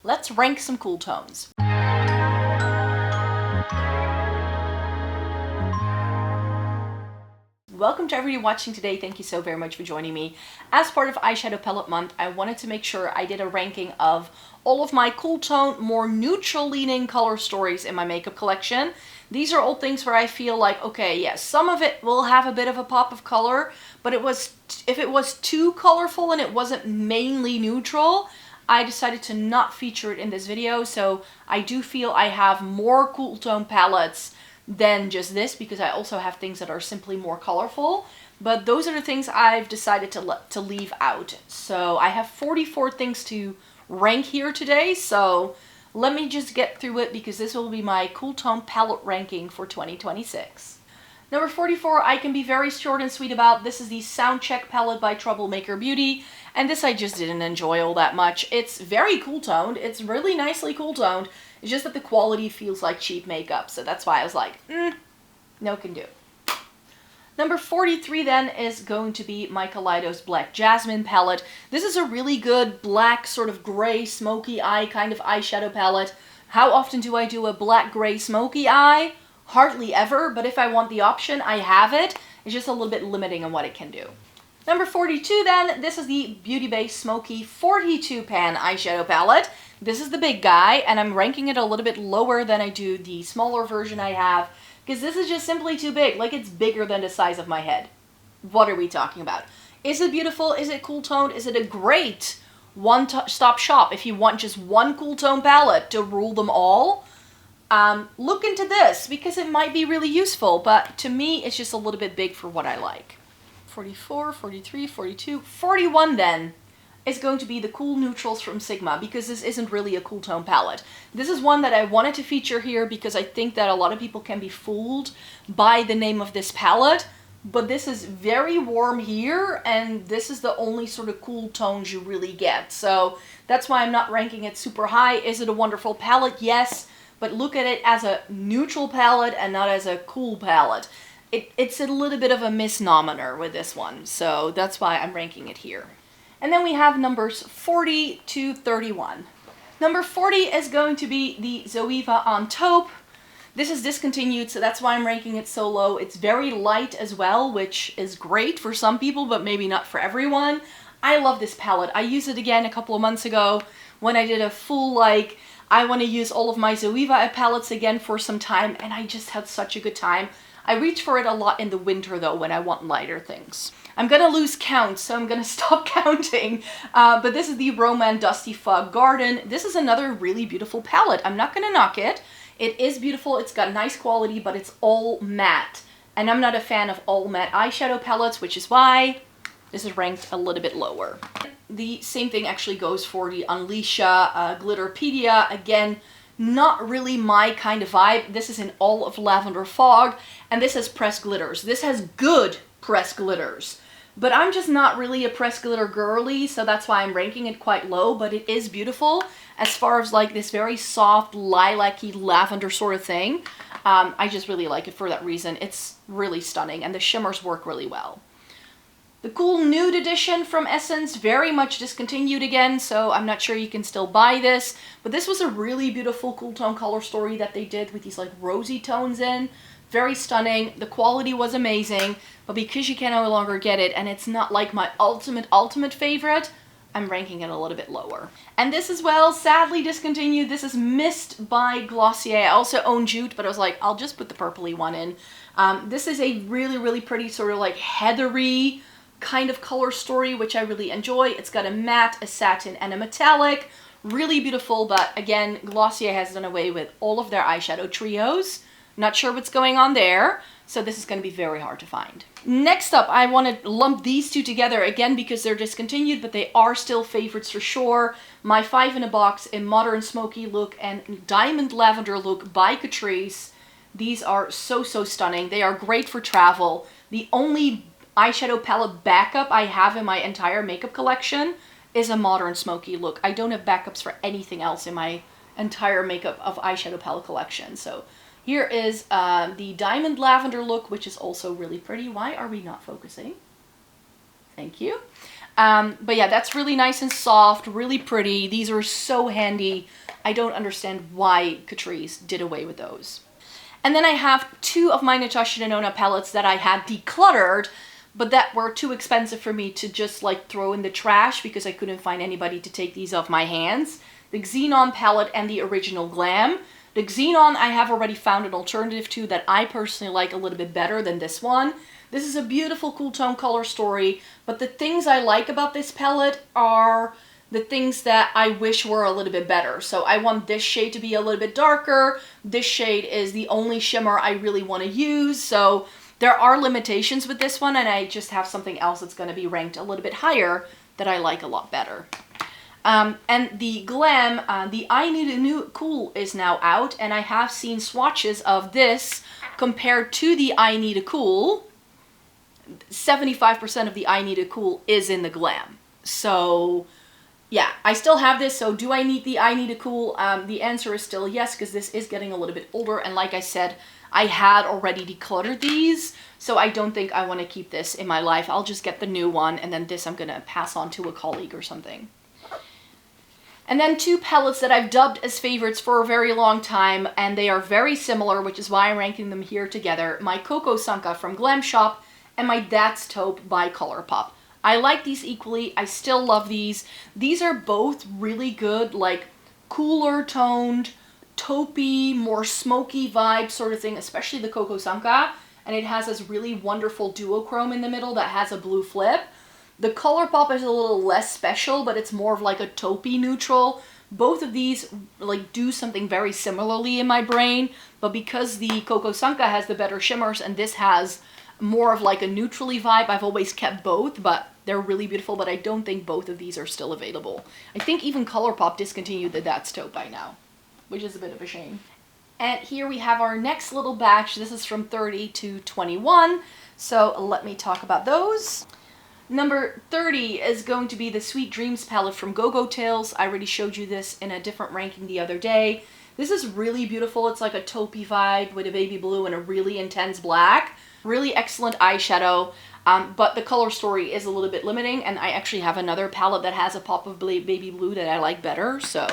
Let's rank some cool tones. Welcome to everybody watching today. Thank you so very much for joining me. As part of Eyeshadow Palette Month, I wanted to make sure I did a ranking of all of my cool tone, more neutral leaning color stories in my makeup collection. These are all things where I feel like, okay, yes, some of it will have a bit of a pop of color, but if it was too colorful and it wasn't mainly neutral, I decided to not feature it in this video. So I do feel I have more cool tone palettes than just this, because I also have things that are simply more colorful, but those are the things I've decided to leave out. So I have 44 things to rank here today, so let me just get through it because this will be my cool tone palette ranking for 2026. Number 44, I can be very short and sweet about. This is the Soundcheck palette by Troublemaker Beauty, and this I just didn't enjoy all that much. It's very cool toned, it's really nicely cool toned, it's just that the quality feels like cheap makeup, so that's why I was like, no can do. Number 43 then is going to be my Kaleidos Black Jasmin palette. This is a really good black sort of gray smoky eye kind of eyeshadow palette. How often do I do a black gray smoky eye? Hardly ever, but if I want the option, I have it. It's just a little bit limiting on what it can do. Number 42 then, this is the Beauty Bay Smoky 42 pan eyeshadow palette. This is the big guy, and I'm ranking it a little bit lower than I do the smaller version I have, because this is just simply too big. Like, it's bigger than the size of my head. What are we talking about? Is it beautiful? Is it cool toned? Is it a great one-stop shop if you want just one cool tone palette to rule them all? Look into this because it might be really useful, but to me it's just a little bit big for what I like. 44, 43, 42, 41 then is going to be the cool neutrals from Sigma, because this isn't really a cool tone palette. This is one that I wanted to feature here because I think that a lot of people can be fooled by the name of this palette, but this is very warm here and this is the only sort of cool tones you really get. So that's why I'm not ranking it super high. Is it a wonderful palette? Yes. But look at it as a neutral palette and not as a cool palette. It's a little bit of a misnomer with this one, so that's why I'm ranking it here. And then we have numbers 40 to 31. Number 40 is going to be the Zoeva En Taupe. This is discontinued, so that's why I'm ranking it so low. It's very light as well, which is great for some people, but maybe not for everyone. I love this palette. I used it again a couple of months ago when I did a full, I want to use all of my Zoeva palettes again for some time, and I just had such a good time. I reach for it a lot in the winter though, when I want lighter things. I'm gonna lose count, so I'm gonna stop counting. But this is the Roman Dusty Fog Garden. This is another really beautiful palette. I'm not gonna knock it. It is beautiful, it's got nice quality, but it's all matte. And I'm not a fan of all matte eyeshadow palettes, which is why this is ranked a little bit lower. The same thing actually goes for the Unleashia Glitterpedia. Again, not really my kind of vibe. This is in all of Lavender Fog, and this has pressed glitters. This has good pressed glitters, but I'm just not really a pressed glitter girly, so that's why I'm ranking it quite low, but it is beautiful as far as like this very soft lilac-y lavender sort of thing. I just really like it for that reason. It's really stunning, and the shimmers work really well. The cool nude edition from Essence, very much discontinued again, so I'm not sure you can still buy this. But this was a really beautiful cool tone color story that they did with these like rosy tones in. Very stunning. The quality was amazing, but because you can no longer get it and it's not like my ultimate favorite, I'm ranking it a little bit lower. And this as well, sadly discontinued. This is Mist by Glossier. I also own Jute, but I was like, I'll just put the purpley one in. This is a really pretty sort of like heathery kind of color story, which I really enjoy. It's got a matte, a satin, and a metallic. Really beautiful, but again, Glossier has done away with all of their eyeshadow trios. Not sure what's going on there, so this is going to be very hard to find. Next up, I want to lump these two together again because they're discontinued, but they are still favorites for sure. My 5 in a Box in Modern Smoky look and Diamond Lavender look by Catrice. These are so stunning. They are great for travel. The only eyeshadow palette backup I have in my entire makeup collection is a Modern Smoky look. I don't have backups for anything else in my entire makeup of eyeshadow palette collection. So here is the Diamond Lavender look, which is also really pretty. Why are we not focusing? Thank you. But yeah, that's really nice and soft, really pretty. These are so handy. I don't understand why Catrice did away with those. And then I have two of my Natasha Denona palettes that I had decluttered, but that were too expensive for me to just like throw in the trash because I couldn't find anybody to take these off my hands. The Xenon palette and the Original Glam. The Xenon I have already found an alternative to that I personally like a little bit better than this one. This is a beautiful cool tone color story, but the things I like about this palette are the things that I wish were a little bit better. So I want this shade to be a little bit darker. This shade is the only shimmer I really want to use. So there are limitations with this one, and I just have something else that's going to be ranked a little bit higher that I like a lot better. And the Glam, the I Need a New Cool is now out, and I have seen swatches of this compared to the I Need a Cool. 75% of the I Need a Cool is in the Glam. So yeah, I still have this, so do I need the I Need a Cool? The answer is still yes, because this is getting a little bit older, and like I said, I had already decluttered these, so I don't think I want to keep this in my life. I'll just get the new one, and then this I'm going to pass on to a colleague or something. And then two palettes that I've dubbed as favorites for a very long time, and they are very similar, which is why I'm ranking them here together. My Coco Sanka from Glam Shop and my That's Taupe by Colourpop. I like these equally. I still love these. These are both really good, like cooler toned, taupey, more smoky vibe sort of thing, especially the Coco Sanka. And it has this really wonderful duochrome in the middle that has a blue flip. The Colourpop is a little less special, but it's more of like a taupey neutral. Both of these like do something very similarly in my brain, but because the Coco Sanka has the better shimmers and this has more of like a neutrally vibe, I've always kept both, but they're really beautiful, but I don't think both of these are still available. I think even Colourpop discontinued the That's Taupe by now, which is a bit of a shame. And here we have our next little batch. This is from 30 to 21, so let me talk about those. Number 30 is going to be the Sweet Dreams palette from Go-Go Tales. I already showed you this in a different ranking the other day. This is really beautiful. It's like a taupey vibe with a baby blue and a really intense black. Really excellent eyeshadow, but the color story is a little bit limiting, and I actually have another palette that has a pop of baby blue that I like better, so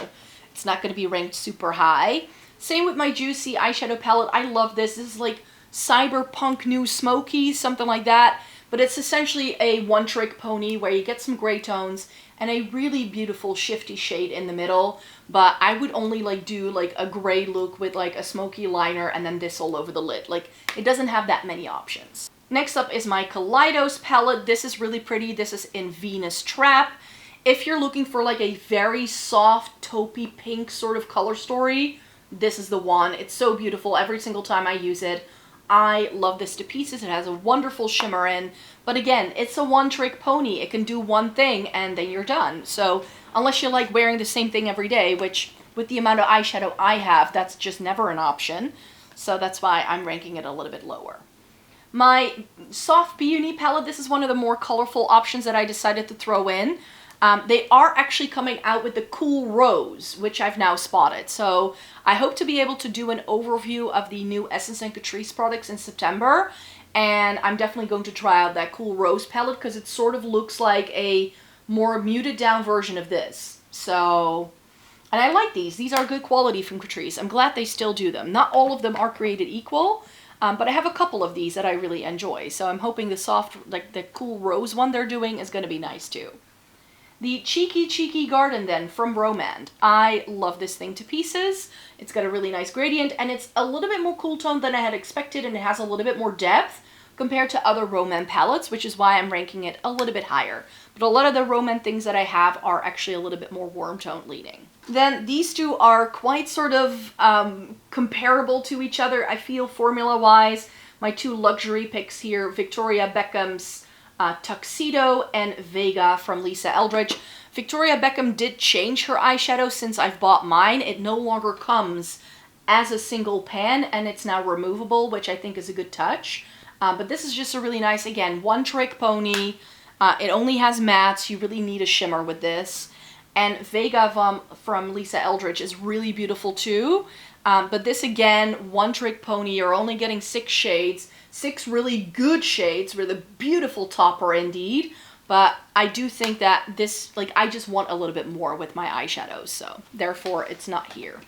it's not going to be ranked super high. Same with my Juicy eyeshadow palette. I love this. This is like cyberpunk new smoky, something like that, but it's essentially a one-trick pony where you get some gray tones and a really beautiful shifty shade in the middle, but I would only like do like a gray look with like a smoky liner and then this all over the lid. Like, it doesn't have that many options. Next up is my Kaleidos palette. This is really pretty. This is in Venus Trap. If you're looking for like a very soft taupey pink sort of color story, this is the one. It's so beautiful every single time I use it. I love this to pieces. It has a wonderful shimmer in, but again, it's a one-trick pony. It can do one thing and then you're done. So unless you like wearing the same thing every day, which with the amount of eyeshadow I have, that's just never an option. So that's why I'm ranking it a little bit lower. My Soft Peony palette, this is one of the more colorful options that I decided to throw in. They are actually coming out with the Cool Rose, which I've now spotted. So I hope to be able to do an overview of the new Essence and Catrice products in September. And I'm definitely going to try out that Cool Rose palette because it sort of looks like a more muted down version of this. So, and I like these. These are good quality from Catrice. I'm glad they still do them. Not all of them are created equal, but I have a couple of these that I really enjoy. So I'm hoping the soft, like the Cool Rose one they're doing is going to be nice too. The Cheeky Garden then from Romand. I love this thing to pieces. It's got a really nice gradient and it's a little bit more cool tone than I had expected, and it has a little bit more depth compared to other Romand palettes, which is why I'm ranking it a little bit higher. But a lot of the Romand things that I have are actually a little bit more warm tone leaning. Then these two are quite sort of comparable to each other, I feel, formula wise. My two luxury picks here, Victoria Beckham's Tuxedo and Vega from Lisa Eldridge. Victoria Beckham did change her eyeshadow since I've bought mine. It no longer comes as a single pan and it's now removable, which I think is a good touch. But this is just a really nice, again, one-trick pony. It only has mattes. You really need a shimmer with this. And Vega from Lisa Eldridge is really beautiful too. But this, again, one-trick pony. You're only getting 6 shades. 6 really good shades with a beautiful topper indeed. But I do think that this, like, I just want a little bit more with my eyeshadows, so therefore it's not here.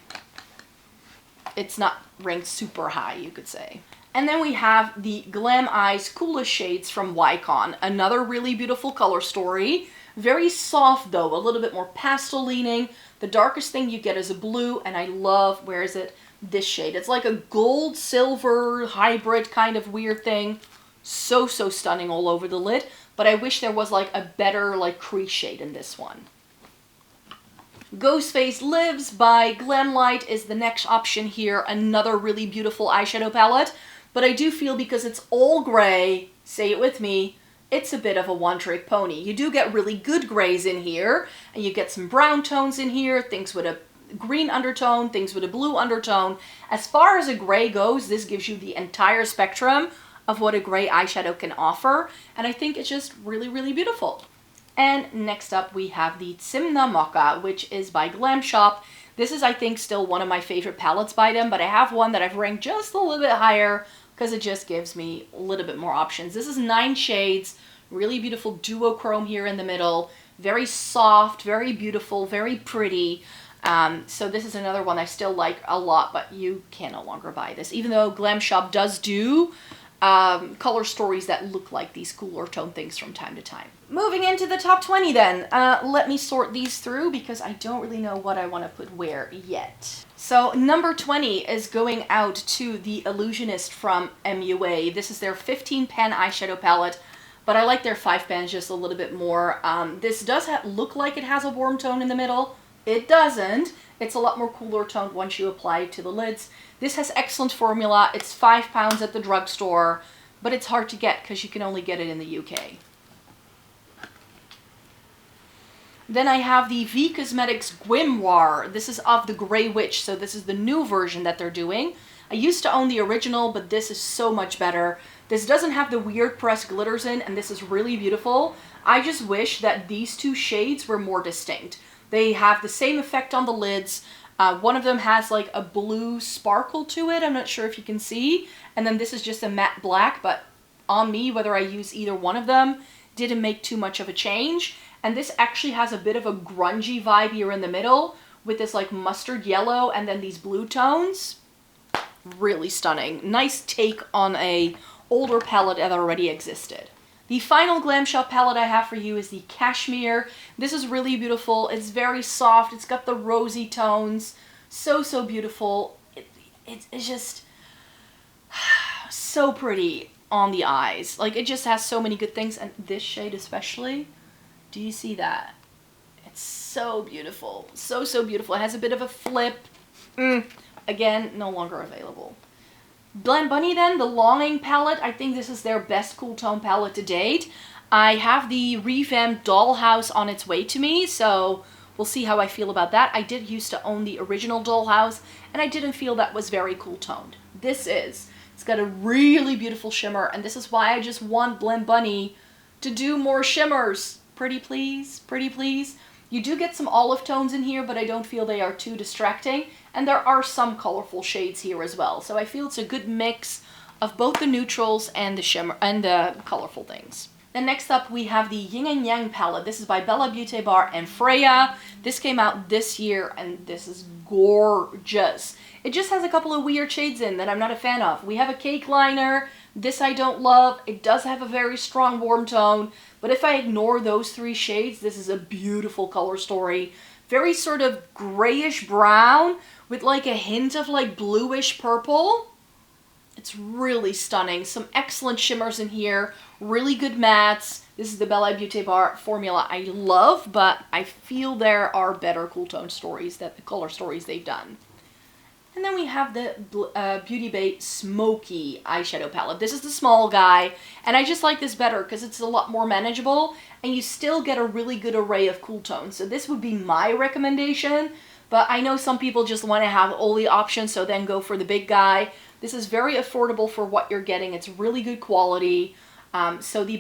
It's not ranked super high, you could say. And then we have the Glam Eyes Coolest Shades from YCon. Another really beautiful color story. Very soft though, a little bit more pastel leaning. The darkest thing you get is a blue, and I love, where is it? This shade. It's like a gold silver hybrid kind of weird thing. So stunning all over the lid. But I wish there was like a better like crease shade in this one. Ghostface Lives by Glamlight is the next option here. Another really beautiful eyeshadow palette. But I do feel, because it's all gray, say it with me, it's a bit of a one-trick pony. You do get really good grays in here, and you get some brown tones in here, things with a green undertone, things with a blue undertone. As far as a gray goes, this gives you the entire spectrum of what a gray eyeshadow can offer, and I think it's just really, really beautiful. And next up we have the Tsimna Mocha, which is by Glam Shop. This is, I think, still one of my favorite palettes by them, but I have one that I've ranked just a little bit higher because it just gives me a little bit more options. This is 9 shades, really beautiful duochrome here in the middle, very soft, very beautiful, very pretty. So this is another one I still like a lot, but you can no longer buy this, even though Glam Shop does do color stories that look like these cooler tone things from time to time. Moving into the top 20 then. Let me sort these through because I don't really know what I want to put where yet. So number 20 is going out to the Illusionist from MUA. This is their 15 pan eyeshadow palette, but I like their 5 pans just a little bit more. This does look like it has a warm tone in the middle. It doesn't. It's a lot more cooler toned once you apply it to the lids. This has excellent formula. It's £5 at the drugstore, but it's hard to get because you can only get it in the UK. Then I have the V Cosmetics Grimoire. This is of the Grey Witch, so this is the new version that they're doing. I used to own the original, but this is so much better. This doesn't have the weird pressed glitters in, and this is really beautiful. I just wish that these 2 shades were more distinct. They have the same effect on the lids. One of them has like a blue sparkle to it. I'm not sure if you can see. And then this is just a matte black, but on me, whether I use either one of them, didn't make too much of a change. And this actually has a bit of a grungy vibe here in the middle with this like mustard yellow and then these blue tones. Really stunning. Nice take on a older palette that already existed. The final Glam Shop palette I have for you is the Cashmere. This is really beautiful. It's very soft. It's got the rosy tones. So beautiful. It's just so pretty on the eyes. Like, it just has so many good things. And this shade especially, do you see that? It's so beautiful. So beautiful. It has a bit of a flip. Again, no longer available. Blend Bunny then, the Longing palette. I think this is their best cool tone palette to date. I have the revamped Dollhouse on its way to me, so we'll see how I feel about that. I did used to own the original Dollhouse, and I didn't feel that was very cool toned. This is. It's got a really beautiful shimmer, and this is why I just want Blend Bunny to do more shimmers. Pretty please, pretty please. You do get some olive tones in here, but I don't feel they are too distracting. And there are some colorful shades here as well. So I feel it's a good mix of both the neutrals and the shimmer and the colorful things. Then next up we have the Yin and Yang palette. This is by Bella Beauty Bar and Freya. This came out this year and this is gorgeous. It just has a couple of weird shades in that I'm not a fan of. We have a cake liner. This I don't love. It does have a very strong warm tone. But if I ignore those 3 shades, this is a beautiful color story. Very sort of grayish brown with like a hint of like bluish purple. It's really stunning. Some excellent shimmers in here. Really good mattes. This is the Bella Beauty Bar formula I love, but I feel there are better cool tone stories, that the color stories they've done. And then we have the Beauty Bay Smoky eyeshadow palette. This is the small guy, and I just like this better because it's a lot more manageable, and you still get a really good array of cool tones. So this would be my recommendation, but I know some people just want to have all the options, so then go for the big guy. This is very affordable for what you're getting. It's really good quality. So the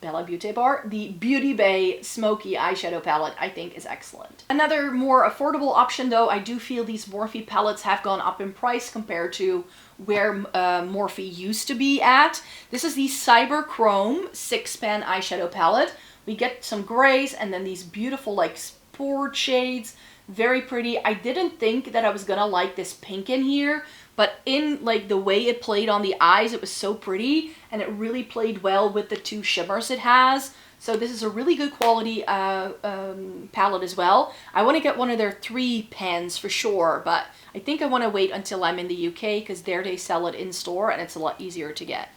Bella Beauty Bar, the Beauty Bay Smoky eyeshadow palette, I think is excellent. Another more affordable option though, I do feel these Morphe palettes have gone up in price compared to where Morphe used to be at. This is the Cyber Chrome 6-pan eyeshadow palette. We get some grays and then these beautiful like sport shades, very pretty. I didn't think that I was gonna like this pink in here, but in like the way it played on the eyes, it was so pretty and it really played well with the two shimmers it has. So this is a really good quality palette as well. I want to get one of their 3 pans for sure, but I think I want to wait until I'm in the UK because there they sell it in store and it's a lot easier to get.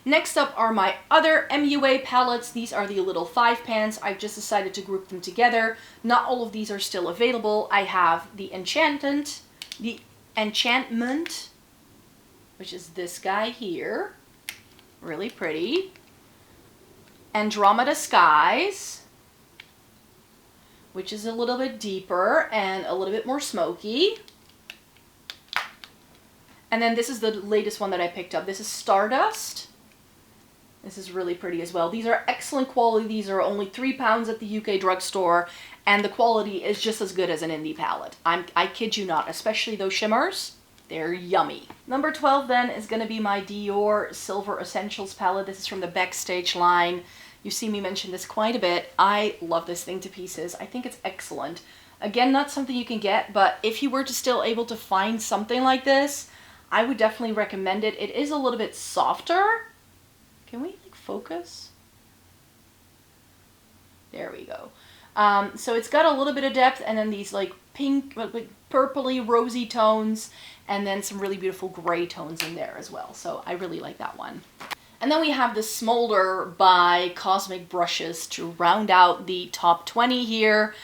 Next up are my other MUA palettes. These are the little 5 pans. I've just decided to group them together. Not all of these are still available. I have the Enchantment, which is this guy here. Really pretty. Andromeda Skies, which is a little bit deeper and a little bit more smoky. And then this is the latest one that I picked up. This is Stardust. This is really pretty as well. These are excellent quality. These are only £3 at the UK drugstore, and the quality is just as good as an indie palette. I kid you not, especially those shimmers. They're yummy. Number 12 then is going to be my Dior Silver Essentials palette. This is from the Backstage line. You see me mention this quite a bit. I love this thing to pieces. I think it's excellent. Again, not something you can get, but if you were to still able to find something like this, I would definitely recommend it. It is a little bit softer. Can we like focus? There we go. So it's got a little bit of depth and then these like pink, like purpley, rosy tones, and then some really beautiful gray tones in there as well. So I really like that one. And then we have the Smolder by Cosmic Brushes to round out the top 20 here.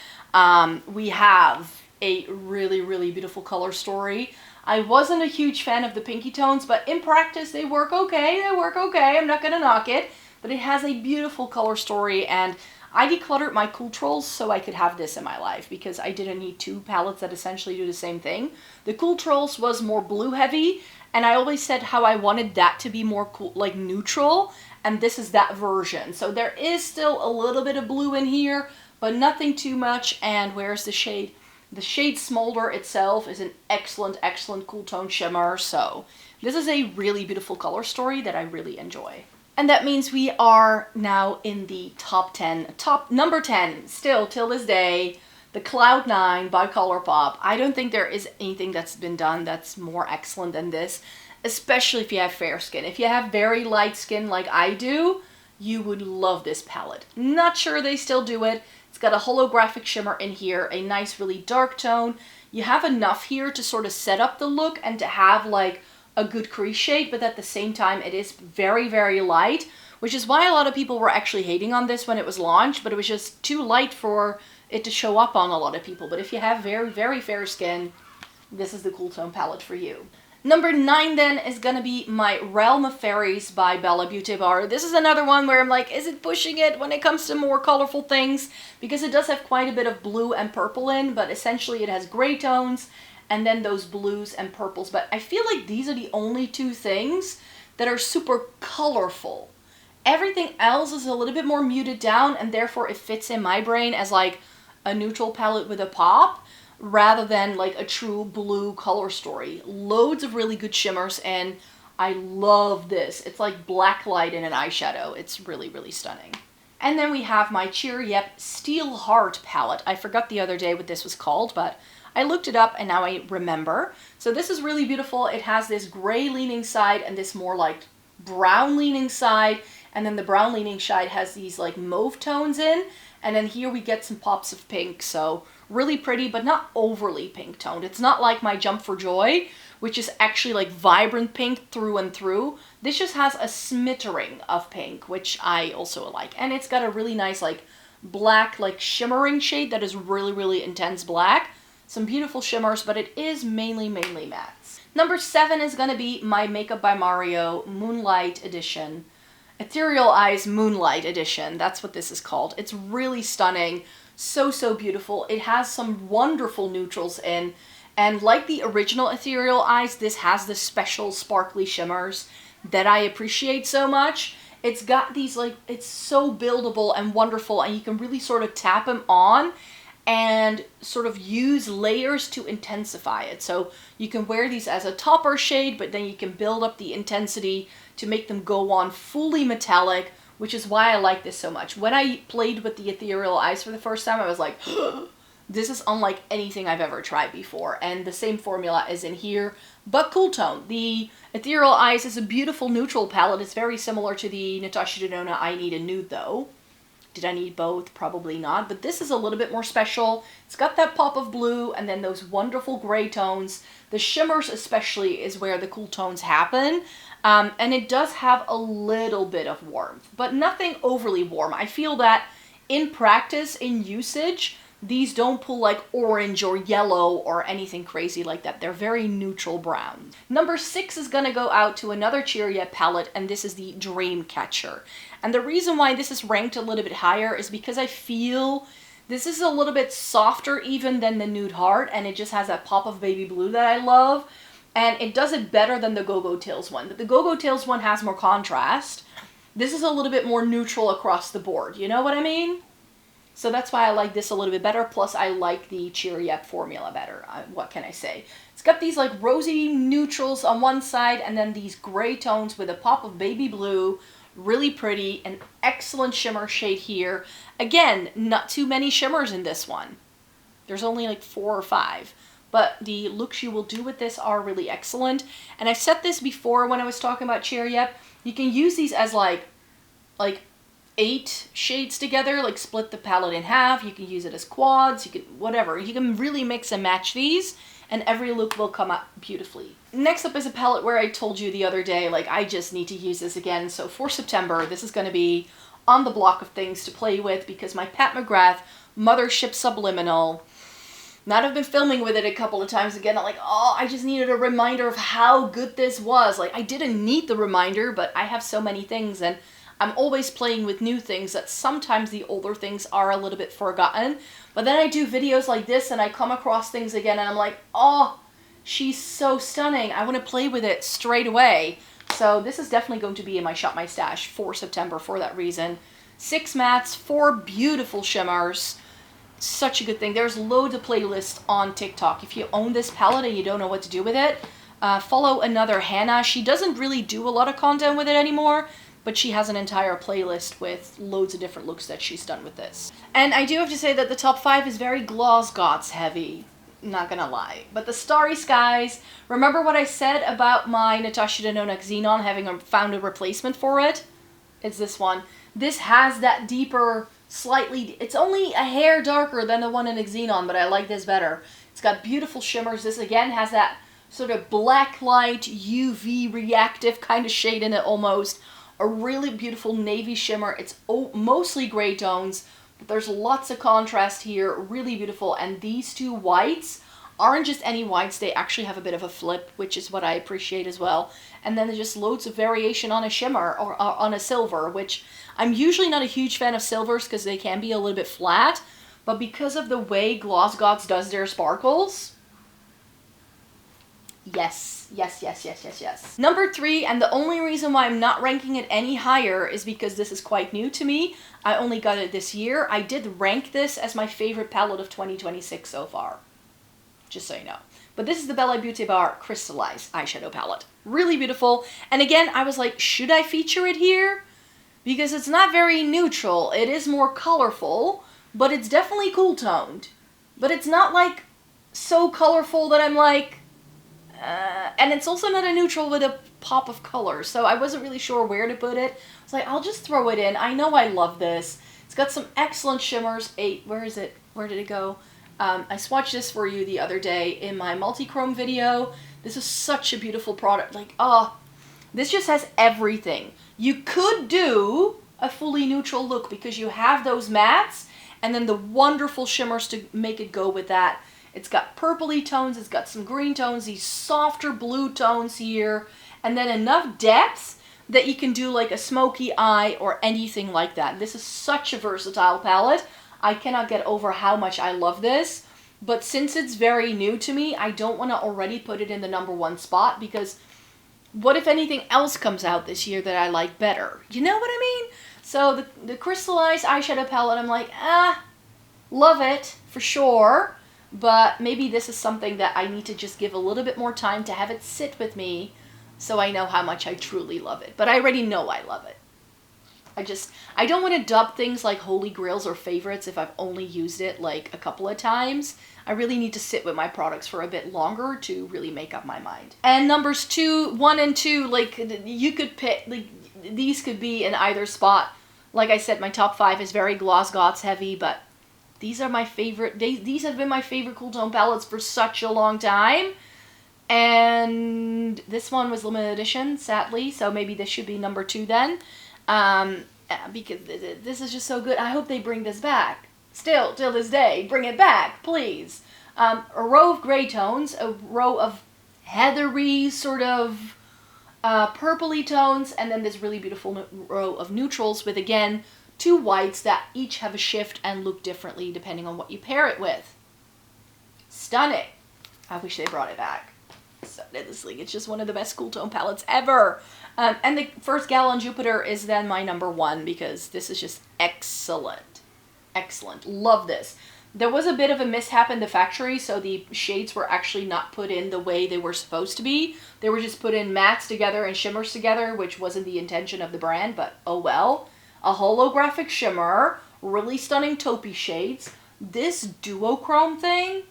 We have a really, really beautiful color story. I wasn't a huge fan of the pinky tones, but in practice they work okay. They work okay. I'm not going to knock it. But it has a beautiful color story, and I decluttered my Cool Trolls so I could have this in my life because I didn't need 2 palettes that essentially do the same thing. The Cool Trolls was more blue heavy, and I always said how I wanted that to be more cool, like neutral, and this is that version. So there is still a little bit of blue in here, but nothing too much. And where's the shade? The shade Smolder itself is an excellent, excellent cool tone shimmer. So this is a really beautiful color story that I really enjoy. And that means we are now in the top 10. Number 10, still till this day, the Cloud9 by Colourpop. I don't think there is anything that's been done that's more excellent than this, especially if you have fair skin. If you have very light skin like I do, you would love this palette. Not sure they still do it. It's got a holographic shimmer in here, a nice really dark tone. You have enough here to sort of set up the look and to have like a good crease shade, but at the same time it is very, very light, which is why a lot of people were actually hating on this when it was launched, but it was just too light for it to show up on a lot of people. But if you have very, very fair skin, this is the cool tone palette for you. Number 9 then is going to be my Realm of Fairies by Bella Beauty Bar. This is another one where I'm like, is it pushing it when it comes to more colorful things? Because it does have quite a bit of blue and purple in, but essentially it has gray tones and then those blues and purples. But I feel like these are the only 2 things that are super colorful. Everything else is a little bit more muted down, and therefore it fits in my brain as like a neutral palette with a pop, rather than like a true blue color story. Loads of really good shimmers, and I love this. It's like black light in an eyeshadow. It's really, really stunning. And then we have my Cheer Yep Steel Heart palette. I forgot the other day what this was called, but I looked it up and now I remember. So this is really beautiful. It has this gray leaning side and this more like brown leaning side, and then the brown leaning side has these like mauve tones in, and then here we get some pops of pink. So really pretty, but not overly pink toned. It's not like my Jump for Joy, which is actually like vibrant pink through and through. This just has a smattering of pink, which I also like. And it's got a really nice like black, like shimmering shade that is really, really intense black. Some beautiful shimmers, but it is mainly mattes. Number 7 is going to be my Makeup by Mario Moonlight Edition. Ethereal Eyes Moonlight Edition. That's what this is called. It's really stunning. So, so beautiful. It has some wonderful neutrals in, and like the original Ethereal Eyes, this has the special sparkly shimmers that I appreciate so much. It's got these like, it's so buildable and wonderful, and you can really sort of tap them on and sort of use layers to intensify it. So you can wear these as a topper shade, but then you can build up the intensity to make them go on fully metallic, which is why I like this so much. When I played with the ethereal eyes for the first time, I was like, this is unlike anything I've ever tried before. And the same formula is in here, but cool tone. The ethereal eyes is a beautiful neutral palette. It's very similar to the Natasha Denona I Need a Nude though. Did I need both? Probably not, but this is a little bit more special. It's got that pop of blue and then those wonderful gray tones. The shimmers especially is where the cool tones happen. And it does have a little bit of warmth, but nothing overly warm. I feel that in practice, in usage, these don't pull like orange or yellow or anything crazy like that. They're very neutral brown. Number 6 is gonna go out to another Cheer Yet palette, and this is the Dreamcatcher. And the reason why this is ranked a little bit higher is because I feel this is a little bit softer even than the Nude Heart, and it just has that pop of baby blue that I love. And it does it better than the Go-Go Tales one. But the Go-Go Tales one has more contrast. This is a little bit more neutral across the board. You know what I mean? So that's why I like this a little bit better. Plus, I like the Cheer Yet formula better. What can I say? It's got these like rosy neutrals on one side and then these gray tones with a pop of baby blue. Really pretty. An excellent shimmer shade here. Again, not too many shimmers in this one. There's only like 4 or 5. But the looks you will do with this are really excellent. And I said this before when I was talking about Cheer Yet. You can use these as like 8 shades together, like split the palette in half. You can use it as quads, you can, whatever. You can really mix and match these, and every look will come out beautifully. Next up is a palette where I told you the other day, like, I just need to use this again. So for September, this is going to be on the block of things to play with because my Pat McGrath Mothership Subliminal. Now I've been filming with it a couple of times again. I'm like, oh, I just needed a reminder of how good this was. Like, I didn't need the reminder, but I have so many things, and I'm always playing with new things that sometimes the older things are a little bit forgotten. But then I do videos like this and I come across things again and I'm like, oh, she's so stunning. I want to play with it straight away. So this is definitely going to be in my Shop My Stash for September for that reason. 6 mattes, 4 beautiful shimmers. Such a good thing. There's loads of playlists on TikTok. If you own this palette and you don't know what to do with it, follow another Hannah. She doesn't really do a lot of content with it anymore, but she has an entire playlist with loads of different looks that she's done with this. And I do have to say that the top 5 is very Gloss Gods heavy. Not gonna lie. But the Starry Skies, remember what I said about my Natasha Denona Xenon having found a replacement for it? It's this one. This has that deeper, slightly, it's only a hair darker than the one in Xenon, but I like this better. It's got beautiful shimmers. This again has that sort of black light, UV reactive kind of shade in it almost. A really beautiful navy shimmer. It's mostly gray tones, but there's lots of contrast here. Really beautiful. And these 2 whites aren't just any whites. They actually have a bit of a flip, which is what I appreciate as well. And then there's just loads of variation on a shimmer or on a silver, which I'm usually not a huge fan of silvers because they can be a little bit flat. But because of the way Gloss Gods does their sparkles, yes. Number 3, and the only reason why I'm not ranking it any higher is because this is quite new to me. I only got it this year. I did rank this as my favorite palette of 2026 so far. Just so you know. But this is the Bella Beauty Bar Crystallized Eyeshadow Palette. Really beautiful. And again, I was like, should I feature it here? Because it's not very neutral. It is more colorful, but it's definitely cool toned. But it's not like so colorful that I'm like, and it's also not a neutral with a pop of color, so I wasn't really sure where to put it. I was like, I'll just throw it in. I know I love this. It's got some excellent shimmers. Where is it? Where did it go? I swatched this for you the other day in my multi-chrome video. This is such a beautiful product. Like, oh, this just has everything. You could do a fully neutral look because you have those mattes and then the wonderful shimmers to make it go with that. It's got purpley tones, it's got some green tones, these softer blue tones here, and then enough depth that you can do like a smoky eye or anything like that. This is such a versatile palette. I cannot get over how much I love this, but since it's very new to me, I don't want to already put it in the #1 spot because what if anything else comes out this year that I like better? You know what I mean? So the crystallized eyeshadow palette, I'm like, love it for sure, but maybe this is something that I need to just give a little bit more time to have it sit with me so I know how much I truly love it. But I already know I love it. I don't want to dub things like holy grails or favorites if I've only used it like a couple of times. I really need to sit with my products for a bit longer to really make up my mind. And numbers 1 and 2, like you could pick, like these could be in either spot. Like I said, my top 5 is very Gloss Gods heavy, but these are my favorite. These have been my favorite cool tone palettes for such a long time. And this one was limited edition, sadly, so maybe this should be number 2 then. Because this is just so good. I hope they bring this back. Still, till this day, bring it back, please. A row of gray tones, a row of heathery, sort of purpley tones, and then this really beautiful row of neutrals with, again, 2 whites that each have a shift and look differently depending on what you pair it with. Stunning. I wish they brought it back. So, it's just one of the best cool tone palettes ever. And the first Gal on Jupiter is then my number 1 because this is just excellent. Excellent. Love this. There was a bit of a mishap in the factory, so the shades were actually not put in the way they were supposed to be. They were just put in mattes together and shimmers together, which wasn't the intention of the brand, but oh well. A holographic shimmer, really stunning taupey shades. This duochrome thing,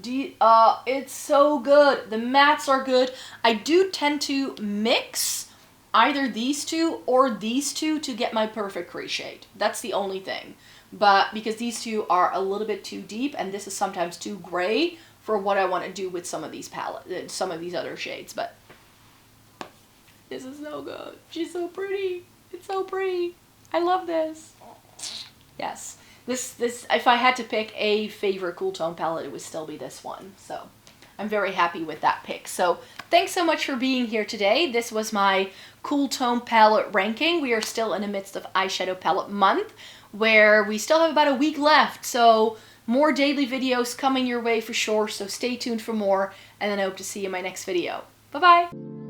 it's so good. The mattes are good. I do tend to mix either these two or these two to get my perfect crease shade. That's the only thing. But because these two are a little bit too deep and this is sometimes too gray for what I want to do with some of these some of these other shades. But this is so good. She's so pretty. It's so pretty. I love this. Yes. This, if I had to pick a favorite cool tone palette, it would still be this one. So I'm very happy with that pick. So thanks so much for being here today. This was my cool tone palette ranking. We are still in the midst of eyeshadow palette month, where we still have about a week left. So more daily videos coming your way for sure. So stay tuned for more, and then I hope to see you in my next video. Bye-bye.